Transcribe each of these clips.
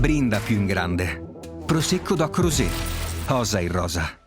Brinda più in grande. Prosecco Doc Rosé. Osa in rosa.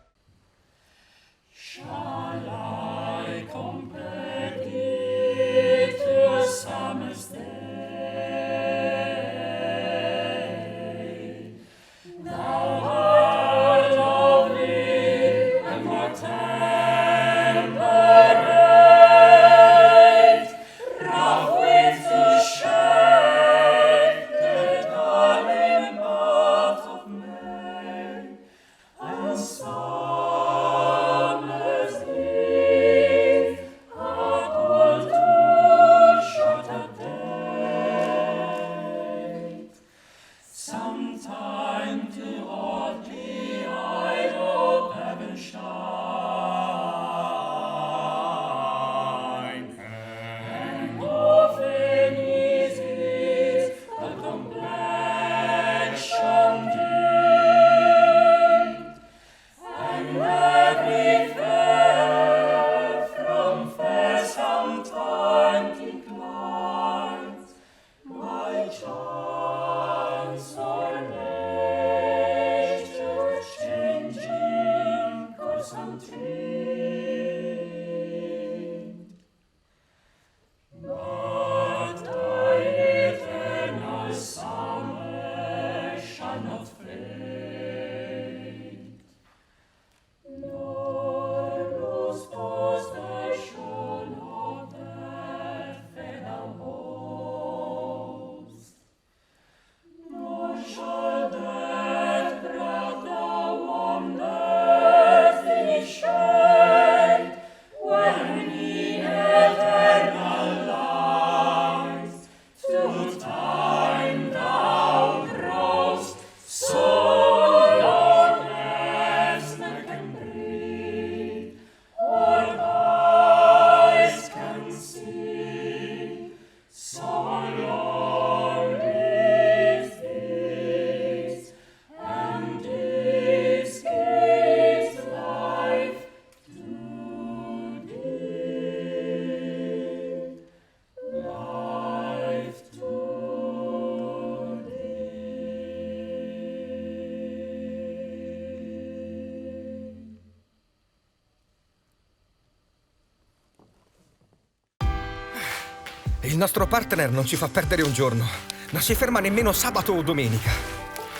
Il nostro partner non ci fa perdere un giorno. Non si ferma nemmeno sabato o domenica.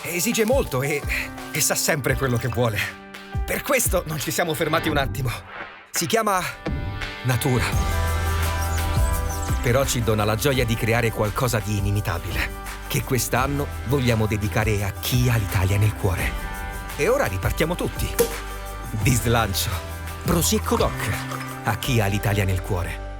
Esige molto e sa sempre quello che vuole. Per questo non ci siamo fermati un attimo. Si chiama natura. Però ci dona la gioia di creare qualcosa di inimitabile, che quest'anno vogliamo dedicare a chi ha l'Italia nel cuore. E ora ripartiamo tutti. Di slancio. Prosecco Doc. A chi ha l'Italia nel cuore.